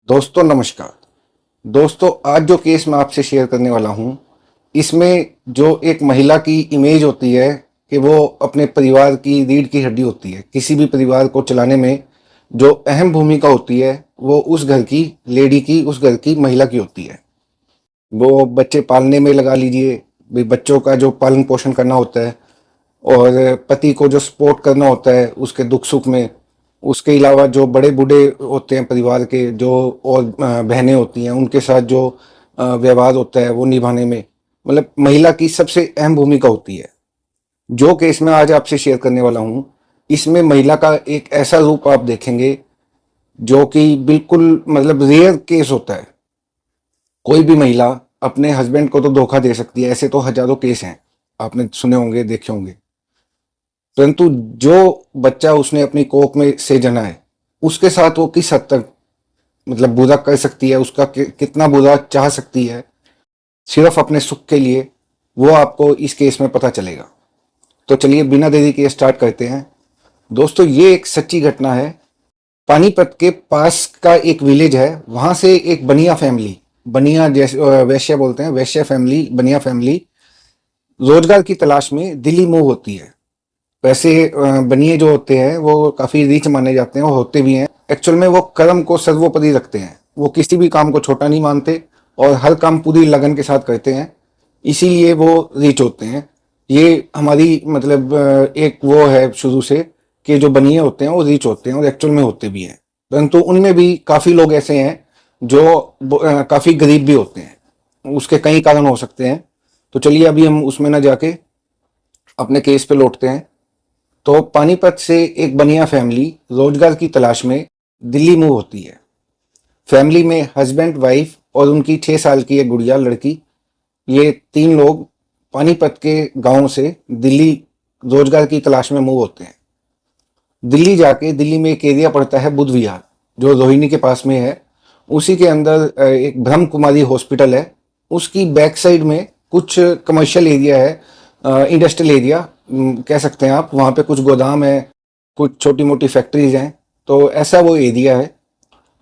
दोस्तों नमस्कार। दोस्तों आज जो केस मैं आपसे शेयर करने वाला हूँ, इसमें जो एक महिला की इमेज होती है कि वो अपने परिवार की रीढ़ की हड्डी होती है। किसी भी परिवार को चलाने में जो अहम भूमिका होती है वो उस घर की लेडी की, उस घर की महिला की होती है। वो बच्चे पालने में लगा लीजिए, भाई बच्चों का जो पालन पोषण करना होता है और पति को जो सपोर्ट करना होता है उसके दुख सुख में। उसके अलावा जो बड़े बूढ़े होते हैं परिवार के, जो और बहनें होती हैं, उनके साथ जो व्यवहार होता है वो निभाने में, मतलब महिला की सबसे अहम भूमिका होती है। जो केस मैं आज आपसे शेयर करने वाला हूँ, इसमें महिला का एक ऐसा रूप आप देखेंगे जो कि बिल्कुल मतलब रेयर केस होता है। कोई भी महिला अपने हस्बैंड को तो धोखा दे सकती है, ऐसे तो हजारों केस हैं, आपने सुने होंगे, देखे होंगे। परंतु जो बच्चा उसने अपनी कोख में से जना है, उसके साथ वो किस हद तक मतलब बुरा कर सकती है, उसका कितना बुरा चाह सकती है सिर्फ अपने सुख के लिए, वो आपको इस केस में पता चलेगा। तो चलिए बिना देरी के स्टार्ट करते हैं। दोस्तों ये एक सच्ची घटना है। पानीपत के पास का एक विलेज है, वहां से एक बनिया फैमिली, बनिया जैसे वैश्य बोलते हैं, वैश्य फैमिली, बनिया फैमिली रोजगार की तलाश में दिल्ली मूव होती है। वैसे बनिए जो होते हैं वो काफी रीच माने जाते हैं और होते भी हैं। एक्चुअल में वो कर्म को सर्वोपरि रखते हैं, वो किसी भी काम को छोटा नहीं मानते और हर काम पूरी लगन के साथ करते हैं, इसीलिए वो रीच होते हैं। ये हमारी मतलब एक वो है शुरू से कि जो बनिए होते हैं वो रीच होते हैं और एक्चुअल में होते भी हैं। परंतु उनमें भी काफी लोग ऐसे हैं जो काफी गरीब भी होते हैं। उसके कई कारण हो सकते हैं। तो चलिए अभी हम उसमें ना जाके अपने केस पे लौटते हैं। तो पानीपत से एक बनिया फैमिली रोजगार की तलाश में दिल्ली मूव होती है। फैमिली में हस्बैंड, वाइफ और उनकी 6 साल की एक गुड़िया लड़की, ये 3 लोग पानीपत के गांव से दिल्ली रोजगार की तलाश में मूव होते हैं। दिल्ली जाके दिल्ली में एक एरिया पड़ता है बुद्ध विहार, जो रोहिणी के पास में है। उसी के अंदर एक ब्रह्म कुमारी हॉस्पिटल है। उसकी बैक साइड में कुछ कमर्शियल एरिया है, इंडस्ट्रियल एरिया कह सकते हैं आप। वहाँ पे कुछ गोदाम है, कुछ छोटी मोटी फैक्ट्रीज हैं। तो ऐसा वो एरिया है।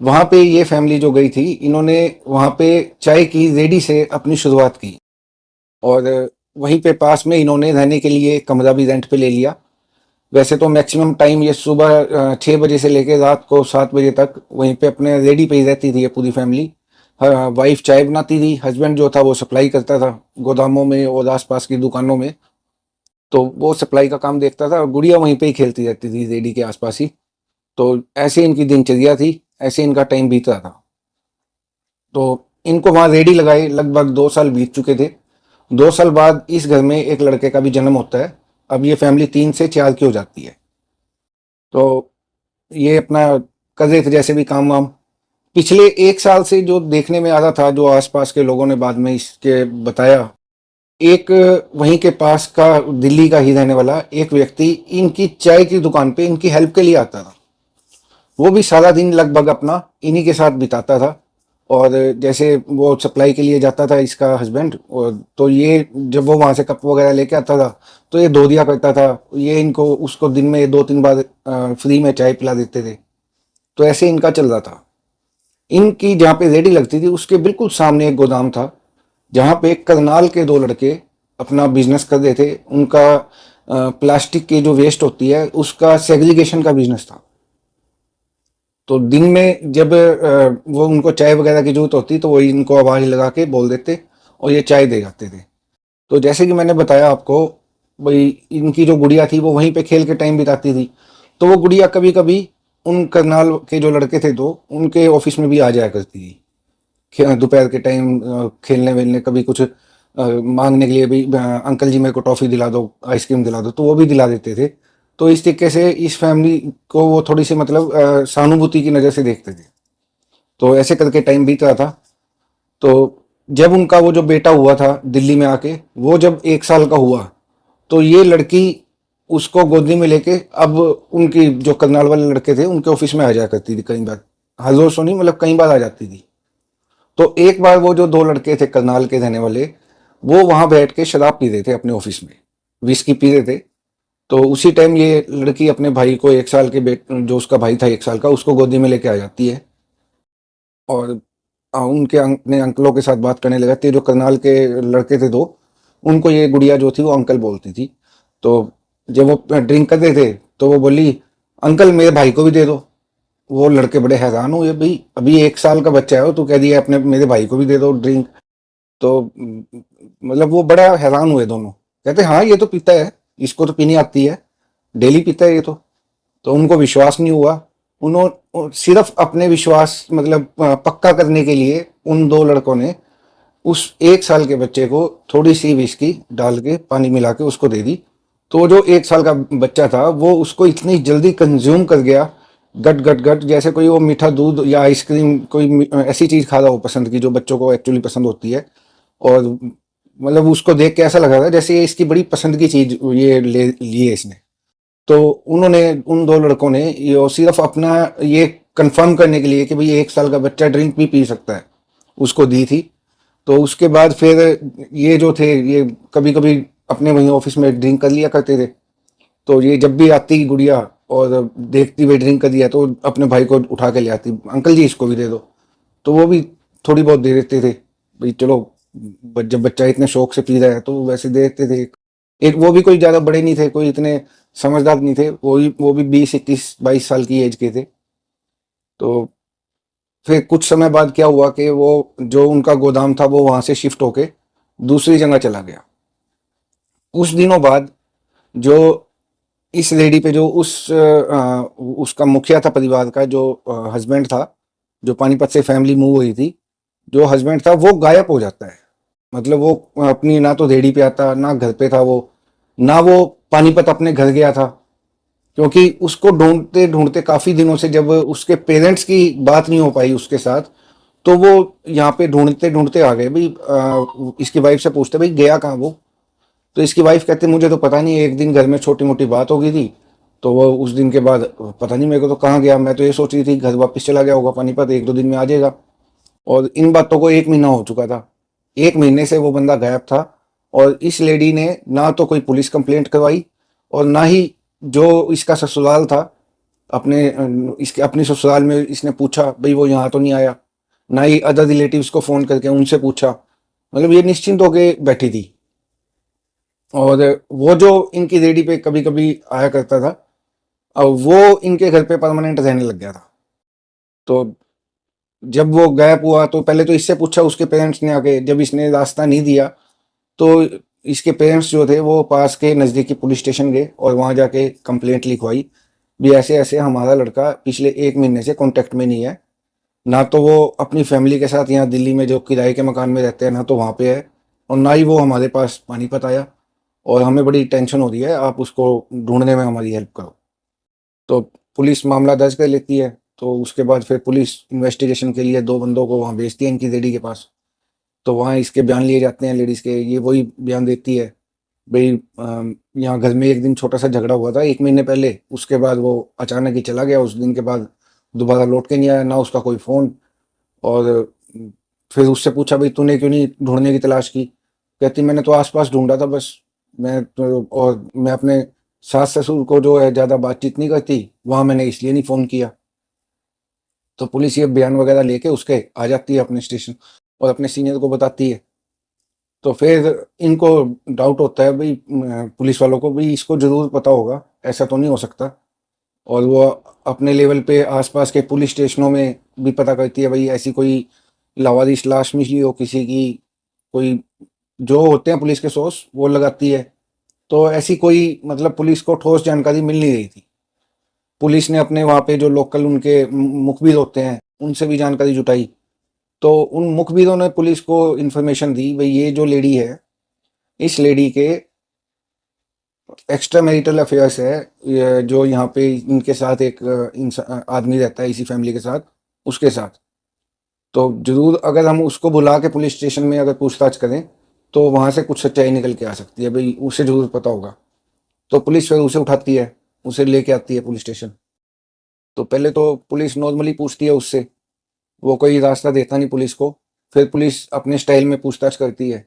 वहाँ पे ये फैमिली जो गई थी, इन्होंने वहाँ पे चाय की रेडी से अपनी शुरुआत की और वहीं पे पास में इन्होंने रहने के लिए कमरा भी रेंट पे ले लिया। वैसे तो मैक्सिमम टाइम ये सुबह 6 बजे से लेकर रात को 7 बजे तक वहीं पे अपने रेडी पे ही रहती थी ये पूरी फैमिली। वाइफ चाय बनाती थी, हस्बैंड जो था वो सप्लाई करता था गोदामों में और आसपास की दुकानों में। तो वो सप्लाई का काम देखता था और गुड़िया वहीं पे ही खेलती रहती थी रेडी के आसपास ही। तो ऐसे इनकी दिनचर्या थी, ऐसे इनका टाइम बीत रहा था। तो इनको वहां रेडी लगाए लगभग 2 साल बीत चुके थे। 2 साल बाद इस घर में एक लड़के का भी जन्म होता है। अब ये फैमिली 3 से 4 की हो जाती है। तो ये अपना कर रहे थे जैसे भी काम वाम। पिछले 1 साल से जो देखने में आ रहा था, जो आसपास के लोगों ने बाद में इसके बताया, एक वहीं के पास का दिल्ली का ही रहने वाला एक व्यक्ति इनकी चाय की दुकान पे इनकी हेल्प के लिए आता था। वो भी सारा दिन लगभग अपना इन्हीं के साथ बिताता था। और जैसे वो सप्लाई के लिए जाता था इसका हस्बैंड, और तो ये जब वो वहां से कप वगैरह लेके आता था तो ये धो दिया करता था। ये इनको उसको दिन में 2-3 बार फ्री में चाय पिला देते थे। तो ऐसे इनका चल रहा था। इनकी जहाँ पे रेडी लगती थी उसके बिल्कुल सामने एक गोदाम था, जहाँ पे करनाल के 2 लड़के अपना बिजनेस कर रहे थे। उनका प्लास्टिक की जो वेस्ट होती है उसका सेग्रीगेशन का बिजनेस था। तो दिन में जब वो उनको चाय वगैरह की जरूरत होती तो वो इनको आवाज लगा के बोल देते और ये चाय दे जाते थे। तो जैसे कि मैंने बताया आपको, भाई इनकी जो गुड़िया थी वो वहीं पे खेल के टाइम बिताती थी। तो वो गुड़िया कभी कभी उन करनाल के जो लड़के थे तो उनके ऑफिस में भी आ जाया करती थी दोपहर के टाइम खेलने वेलने, कभी कुछ मांगने के लिए भी, अंकल जी मेरे को टॉफी दिला दो, आइसक्रीम दिला दो, तो वो भी दिला देते थे। तो इस तरीके से इस फैमिली को वो थोड़ी सी मतलब सहानुभूति की नज़र से देखते थे। तो ऐसे करके टाइम बीत रहा था। तो जब उनका वो जो बेटा हुआ था दिल्ली में आके, वो जब 1 साल का हुआ तो ये लड़की उसको गोदी में लेके अब उनकी जो करनाल वाले लड़के थे उनके ऑफिस में आ जाया करती थी कई बार। हर रोज तो नहीं, मतलब कई बार आ जाती थी। तो एक बार वो जो 2 लड़के थे करनाल के रहने वाले, वो वहां बैठ के शराब पी रहे थे अपने ऑफिस में, विस्की पी रहे थे। तो उसी टाइम ये लड़की अपने भाई को, 1 साल के बेट जो उसका भाई था 1 साल का, उसको गोदी में लेके आ जाती है। और उनके अपने अंकलों के साथ बात करने लगा। जो करनाल के लड़के थे दो, उनको ये गुड़िया जो थी वो अंकल बोलती थी। तो जब वो ड्रिंक करते थे तो वो बोली, अंकल मेरे भाई को भी दे दो। वो लड़के बड़े हैरान हुए, भाई अभी 1 साल का बच्चा है वो, तू कह दिया अपने मेरे भाई को भी दे दो ड्रिंक। तो मतलब वो बड़ा हैरान हुए दोनों। कहते हाँ ये तो पीता है, इसको तो पीनी आती है, डेली पीता है ये तो उनको विश्वास नहीं हुआ। उन्होंने सिर्फ अपने विश्वास मतलब पक्का करने के लिए उन दो लड़कों ने उस 1 साल के बच्चे को थोड़ी सी विस्की डाल के पानी मिला के उसको दे दी। तो जो 1 साल का बच्चा था वो उसको इतनी जल्दी कंज्यूम कर गया, गट गट गट, जैसे कोई वो मीठा दूध या आइसक्रीम कोई ऐसी चीज खा रहा हो पसंद की, जो बच्चों को एक्चुअली पसंद होती है। और मतलब उसको देख के ऐसा लग रहा था जैसे ये इसकी बड़ी पसंद की चीज ये ले ली है इसने। तो उन्होंने उन दो लड़कों ने ये सिर्फ अपना ये कंफर्म करने के लिए कि भाई 1 साल का बच्चा ड्रिंक भी पी सकता है, उसको दी थी। तो उसके बाद फिर ये जो थे ये कभी कभी अपने वहीं ऑफिस में ड्रिंक कर लिया करते थे। तो ये जब भी आती गुड़िया और देखती हुई ड्रिंक कर दिया तो अपने भाई को उठा के ले आती, अंकल जी इसको भी दे दो। तो वो भी थोड़ी बहुत दे देते थे, भाई चलो जब बच्चा इतने शौक से पी रहा है तो वैसे दे देते थे। एक वो भी कोई ज्यादा बड़े नहीं थे, कोई इतने समझदार नहीं थे, वो भी 20 21 22 साल की एज के थे। तो फिर कुछ समय बाद क्या हुआ कि वो जो उनका गोदाम था वो वहां से शिफ्ट होके दूसरी जगह चला गया। कुछ दिनों बाद जो इस लेडी पे जो उसका मुखिया था परिवार का, जो हस्बैंड था, जो पानीपत से फैमिली मूव हुई थी, जो हस्बैंड था वो गायब हो जाता है। मतलब वो अपनी ना तो रेडी पे आता, ना घर पे था वो, ना वो पानीपत अपने घर गया था। क्योंकि उसको ढूंढते ढूंढते काफी दिनों से जब उसके पेरेंट्स की बात नहीं हो पाई उसके साथ, तो वो यहाँ पे ढूंढते ढूंढते आ गए भाई। इसकी वाइफ से पूछते भाई गया कहाँ वो। तो इसकी वाइफ कहती मुझे तो पता नहीं, एक दिन घर में छोटी मोटी बात हो गई थी, तो वो उस दिन के बाद पता नहीं मेरे को तो कहाँ गया। मैं तो ये सोच रही थी घर वापस चला गया होगा पानीपत, 1 2 दिन में आ जाएगा। और इन बातों को 1 महीना हो चुका था। 1 महीने से वो बंदा गायब था। और इस लेडी ने ना तो कोई पुलिस कंप्लेंट करवाई, और ना ही जो इसका ससुराल था, अपने इसके अपने ससुराल में इसने पूछा भाई वो यहाँ तो नहीं आया, ना ही अदर रिलेटिव्स को फोन करके उनसे पूछा। मतलब ये निश्चिंत होके बैठी थी। और वो जो इनकी रेडी पे कभी कभी आया करता था, अब वो इनके घर पे परमानेंट रहने लग गया था। तो जब वो गायब हुआ तो पहले तो इससे पूछा उसके पेरेंट्स ने आके, जब इसने रास्ता नहीं दिया तो इसके पेरेंट्स जो थे वो पास के नज़दीकी पुलिस स्टेशन गए और वहाँ जाके कंप्लेंट लिखवाई भी ऐसे ऐसे हमारा लड़का पिछले 1 महीने से कांटेक्ट में नहीं है। ना तो वो अपनी फैमिली के साथ यहाँ दिल्ली में जो किराए के मकान में रहते हैं, ना तो वहाँ पे है, और ना ही वो हमारे पास पानीपत आया। और हमें बड़ी टेंशन हो रही है, आप उसको ढूंढने में हमारी हेल्प करो। तो पुलिस मामला दर्ज कर लेती है। तो उसके बाद फिर पुलिस इन्वेस्टिगेशन के लिए दो बंदों को वहाँ भेजती है इनकी लेडी के पास। तो वहाँ इसके बयान लिए जाते हैं लेडीज़ के। ये वही बयान देती है भाई, यहाँ घर में एक दिन छोटा सा झगड़ा हुआ था 1 महीने पहले, उसके बाद वो अचानक ही चला गया। उस दिन के बाद दोबारा लौट के नहीं आया, ना उसका कोई फ़ोन। और फिर उससे पूछा भाई तूने क्यों नहीं ढूंढने की तलाश की। कहती मैंने तो आसपास ढूंढा था बस, मैं तो, और मैं अपने सास ससुर को जो है ज़्यादा बातचीत नहीं करती, वहाँ मैंने इसलिए नहीं फ़ोन किया। तो पुलिस ये बयान वगैरह लेके उसके आ जाती है अपने स्टेशन और अपने सीनियर को बताती है। तो फिर इनको डाउट होता है भाई, पुलिस वालों को भाई इसको जरूर पता होगा, ऐसा तो नहीं हो सकता। और वो अपने लेवल पे आसपास के पुलिस स्टेशनों में भी पता करती है भाई ऐसी कोई लावारिस लाश मिली हो किसी की, कोई जो होते हैं पुलिस के सोर्स वो लगाती है। तो ऐसी कोई मतलब पुलिस को ठोस जानकारी मिल नहीं रही थी। पुलिस ने अपने वहाँ पे जो लोकल उनके मुखबिर होते हैं उनसे भी जानकारी जुटाई। तो उन मुखबिरों ने पुलिस को इन्फॉर्मेशन दी भाई ये जो लेडी है, इस लेडी के एक्स्ट्रा मैरिटल अफेयर्स है, जो यहाँ पे इनके साथ एक आदमी रहता है इसी फैमिली के साथ, उसके साथ। तो जरूर अगर हम उसको बुला के पुलिस स्टेशन में अगर पूछताछ करें तो वहां से कुछ सच्चाई निकल के आ सकती है, भाई उसे जरूर पता होगा। तो पुलिस फिर उसे उठाती है, उसे लेके आती है पुलिस स्टेशन। तो पहले तो पुलिस नॉर्मली पूछती है उससे, वो कोई रास्ता देता नहीं पुलिस को। फिर पुलिस अपने स्टाइल में पूछताछ करती है।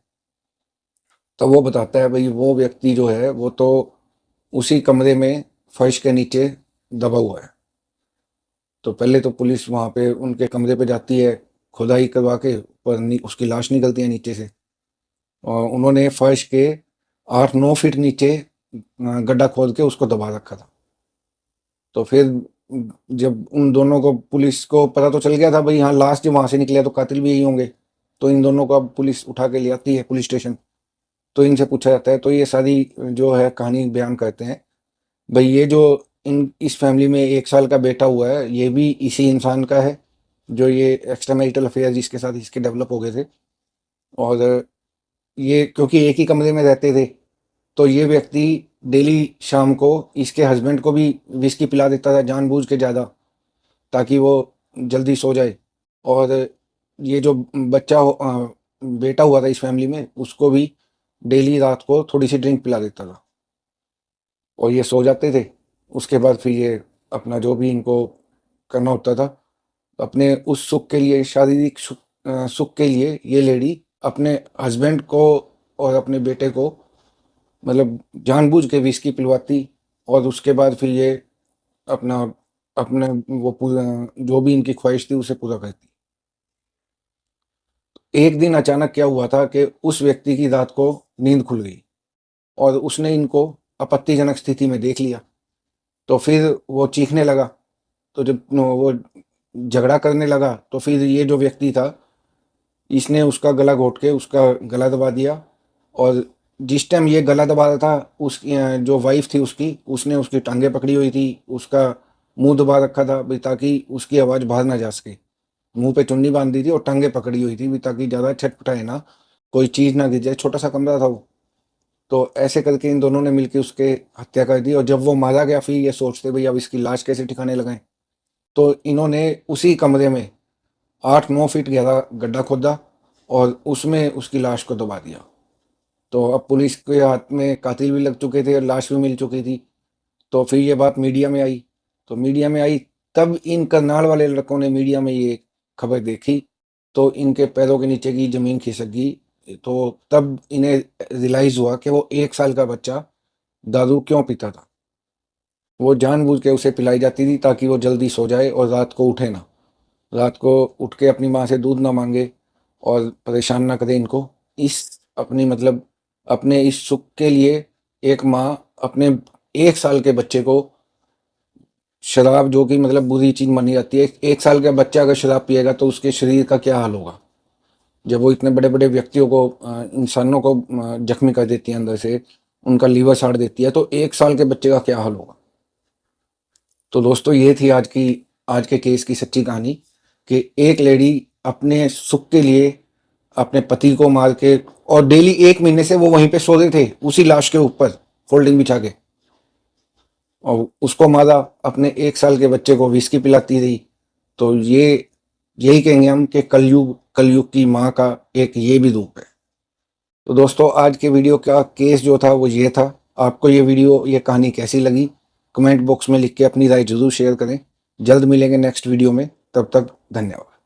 तो वो बताता है भाई वो व्यक्ति जो है वो तो उसी कमरे में फर्श के नीचे दबा हुआ है। तो पहले तो पुलिस वहाँ पे उनके कमरे पे जाती है, खुदाई करवा के उसकी लाश निकलती है नीचे से। और उन्होंने फर्श के 8-9 फीट नीचे गड्ढा खोद के उसको दबा रखा था। तो फिर जब उन दोनों को, पुलिस को पता तो चल गया था भाई हाँ लाश जब वहाँ से निकले तो कातिल भी यही होंगे, तो इन दोनों को अब पुलिस उठा के ले आती है पुलिस स्टेशन। तो इनसे पूछा जाता है, तो ये सारी जो है कहानी बयान करते हैं भाई ये जो इस फैमिली में 1 साल का बेटा हुआ है ये भी इसी इंसान का है जो ये एक्स्ट्रा मैरिटल अफेयर जिसके साथ इसके डेवलप हो गए थे। और ये क्योंकि एक ही कमरे में रहते थे तो ये व्यक्ति डेली शाम को इसके हस्बैंड को भी विस्की पिला देता था जानबूझ के ज़्यादा, ताकि वो जल्दी सो जाए। और ये जो बेटा हुआ था इस फैमिली में उसको भी डेली रात को थोड़ी सी ड्रिंक पिला देता था और ये सो जाते थे। उसके बाद फिर ये अपना जो भी इनको करना होता था अपने उस सुख के लिए, शारीरिक सुख के लिए ये लेडी अपने हस्बैंड को और अपने बेटे को मतलब जानबूझ के विस्की पिलवाती। और उसके बाद फिर ये अपना अपने वो पूरा जो भी इनकी ख्वाहिश थी उसे पूरा करती। एक दिन अचानक क्या हुआ था कि उस व्यक्ति की रात को नींद खुल गई और उसने इनको आपत्तिजनक स्थिति में देख लिया। तो फिर वो चीखने लगा, तो जब वो झगड़ा करने लगा तो फिर ये जो व्यक्ति था इसने उसका गला घोट के उसका गला दबा दिया। और जिस टाइम ये गला दबा रहा था उसकी जो वाइफ थी उसने उसकी टांगें पकड़ी हुई थी, उसका मुंह दबा रखा था भी ताकि उसकी आवाज़ बाहर ना जा सके। मुंह पे चुन्नी बांध दी थी और टांगें पकड़ी हुई थी भी ताकि ज़्यादा छटपटाए ना, कोई चीज़ ना गिर जाए, छोटा सा कमरा था वो। तो ऐसे करके इन दोनों ने मिलकर उसके हत्या कर दी। और जब वो मारा गया फिर ये सोचते भाई अब इसकी लाश कैसे ठिकाने लगाएं, तो इन्होंने उसी कमरे में 8-9 फीट गहरा गड्ढा खोदा और उसमें उसकी लाश को दबा दिया। तो अब पुलिस के हाथ में कातिल भी लग चुके थे और लाश भी मिल चुकी थी। तो फिर ये बात मीडिया में आई, तो मीडिया में आई तब इन करनाल वाले लड़कों ने मीडिया में ये खबर देखी तो इनके पैरों के नीचे की ज़मीन खिसक गई। तो तब इन्हें रियलाइज़ हुआ कि वो 1 साल का बच्चा दारू क्यों पीता था। वो जानबूझ के उसे पिलाई जाती थी ताकि वो जल्दी सो जाए और रात को उठे ना, रात को उठ के अपनी माँ से दूध ना मांगे और परेशान ना करे इनको। इस अपनी मतलब अपने इस सुख के लिए एक माँ अपने 1 साल के बच्चे को शराब, जो कि मतलब बुरी चीज़ मानी जाती है, 1 साल का बच्चा अगर शराब पिएगा तो उसके शरीर का क्या हाल होगा जब वो इतने बड़े बड़े व्यक्तियों को, इंसानों को जख्मी कर देती है अंदर से, उनका लीवर साड़ देती है, तो 1 साल के बच्चे का क्या हाल होगा। तो दोस्तों ये थी आज के केस की सच्ची कहानी कि एक लेडी अपने सुख के लिए अपने पति को मार के, और डेली 1 महीने से वो वहीं पे सो रहे थे उसी लाश के ऊपर फोल्डिंग बिछा के, और उसको मारा, अपने 1 साल के बच्चे को विस्की पिलाती रही। तो यही कहेंगे हम कि कलयुग की माँ का एक ये भी रूप है। तो दोस्तों आज के वीडियो का केस जो था वो ये था। आपको ये कहानी कैसी लगी कमेंट बॉक्स में लिख के अपनी राय जरूर शेयर करें। जल्द मिलेंगे नेक्स्ट वीडियो में, तब तक धन्यवाद।